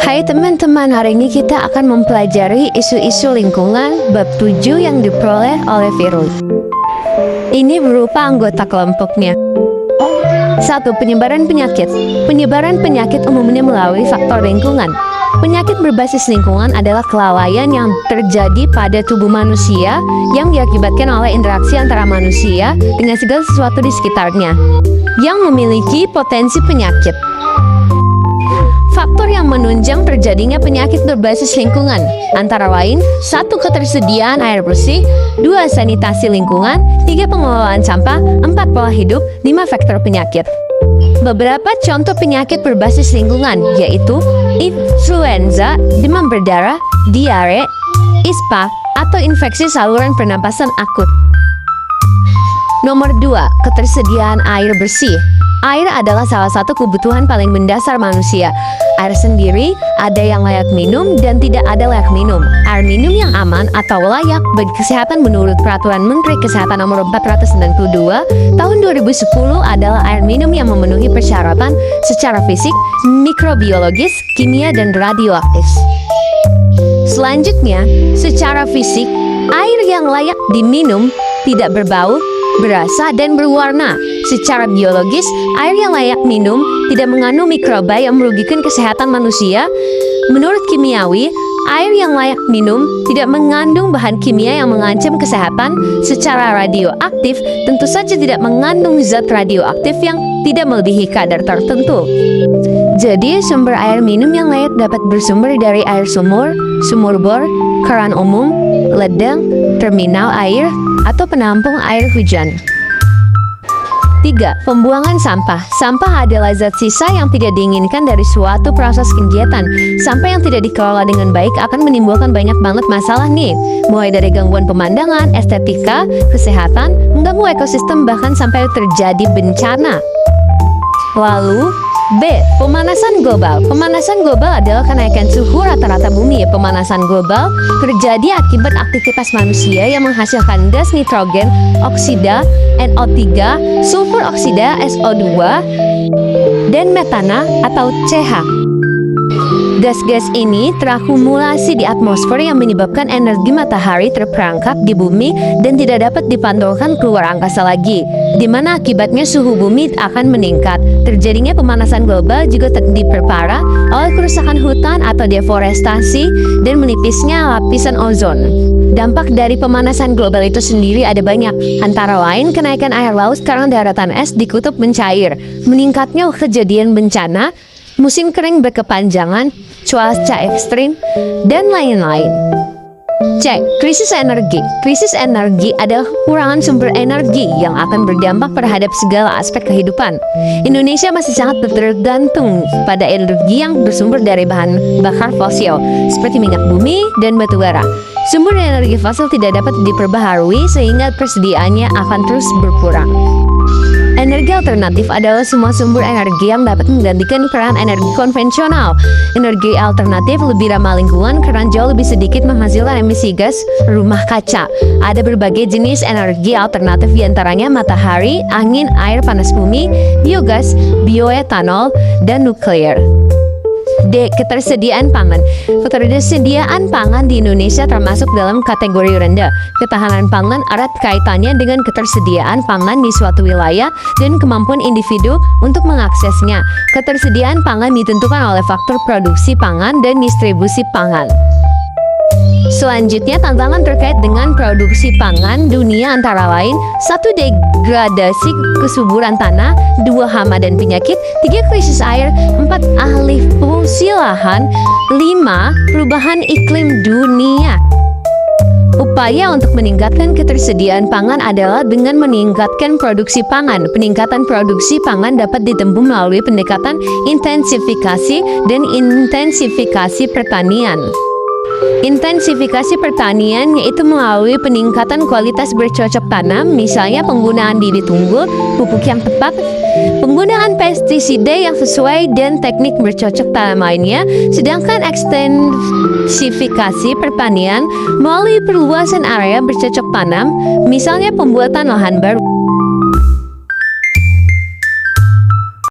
Hai teman-teman, hari ini kita akan mempelajari isu-isu lingkungan bab 7 yang diperoleh oleh virus. Ini berupa anggota kelompoknya. 1. Penyebaran penyakit. Penyebaran penyakit umumnya melalui faktor lingkungan. Penyakit berbasis lingkungan adalah kelalaian yang terjadi pada tubuh manusia yang diakibatkan oleh interaksi antara manusia dengan segala sesuatu di sekitarnya yang memiliki potensi penyakit. Faktor yang menunjang terjadinya penyakit berbasis lingkungan antara lain 1. Ketersediaan air bersih, 2. Sanitasi lingkungan, 3. Pengelolaan sampah, 4. Pola hidup, 5. Faktor penyakit. Beberapa contoh penyakit berbasis lingkungan yaitu influenza, demam berdarah, diare, ispa, atau infeksi saluran pernapasan akut. Nomor 2. Ketersediaan air bersih. Air adalah salah satu kebutuhan paling mendasar manusia. Air sendiri ada yang layak minum dan tidak ada layak minum. Air minum yang aman atau layak bagi kesehatan menurut Peraturan Menteri Kesehatan Nomor 492 Tahun 2010 adalah air minum yang memenuhi persyaratan secara fisik, mikrobiologis, kimia, dan radioaktif. Selanjutnya, secara fisik, air yang layak diminum tidak berbau, berasa, dan berwarna. Secara biologis, air yang layak minum tidak mengandung mikroba yang merugikan kesehatan manusia. Menurut kimiawi, air yang layak minum tidak mengandung bahan kimia yang mengancam kesehatan. Secara radioaktif, tentu saja tidak mengandung zat radioaktif yang tidak melebihi kadar tertentu. Jadi, sumber air minum yang layak dapat bersumber dari air sumur, sumur bor, keran umum, ledeng, terminal air, atau penampung air hujan. 3. Pembuangan sampah. Sampah adalah zat sisa yang tidak diinginkan dari suatu proses kegiatan. Sampah yang tidak dikelola dengan baik akan menimbulkan banyak banget masalah nih. Mulai dari gangguan pemandangan, estetika, kesehatan, mengganggu ekosistem, bahkan sampai terjadi bencana. Lalu, B. Pemanasan global. Pemanasan global adalah kenaikan suhu rata-rata bumi. Pemanasan global terjadi akibat aktivitas manusia yang menghasilkan gas nitrogen oksida NO3, sulfur oksida SO2, dan metana atau CH. Gas-gas ini terakumulasi di atmosfer yang menyebabkan energi matahari terperangkap di bumi dan tidak dapat dipantulkan keluar angkasa lagi, di mana akibatnya suhu bumi akan meningkat. Terjadinya pemanasan global juga diperparah oleh kerusakan hutan atau deforestasi dan menipisnya lapisan ozon. Dampak dari pemanasan global itu sendiri ada banyak, antara lain kenaikan air laut karena daratan es di kutub mencair, meningkatnya kejadian bencana, musim kering berkepanjangan, cuaca ekstrim, dan lain-lain. C. Krisis energi. Krisis energi adalah kekurangan sumber energi yang akan berdampak terhadap segala aspek kehidupan. Indonesia masih sangat tergantung pada energi yang bersumber dari bahan bakar fosil, seperti minyak bumi dan batu bara. Sumber energi fosil tidak dapat diperbaharui sehingga persediaannya akan terus berkurang. Energi alternatif adalah semua sumber energi yang dapat menggantikan peran energi konvensional. Energi alternatif lebih ramah lingkungan karena jauh lebih sedikit menghasilkan emisi gas rumah kaca. Ada berbagai jenis energi alternatif diantaranya matahari, angin, air panas bumi, biogas, bioetanol, dan nuklir. D. Ketersediaan pangan. Ketersediaan pangan di Indonesia termasuk dalam kategori rendah. Ketahanan pangan erat kaitannya dengan ketersediaan pangan di suatu wilayah dan kemampuan individu untuk mengaksesnya. Ketersediaan pangan ditentukan oleh faktor produksi pangan dan distribusi pangan. Selanjutnya, tantangan terkait dengan produksi pangan dunia antara lain 1. Degradasi kesuburan tanah, 2. Hama dan penyakit, 3. Krisis air, 4. Alih fungsi lahan, 5. Perubahan iklim dunia. Upaya untuk meningkatkan ketersediaan pangan adalah dengan meningkatkan produksi pangan. Peningkatan produksi pangan dapat ditempuh melalui pendekatan intensifikasi dan intensifikasi pertanian. Intensifikasi pertanian yaitu melalui peningkatan kualitas bercocok tanam, misalnya penggunaan bibit unggul, pupuk yang tepat, penggunaan pestisida yang sesuai, dan teknik bercocok tanam lainnya. Sedangkan ekstensifikasi pertanian melalui perluasan area bercocok tanam, misalnya pembuatan lahan baru.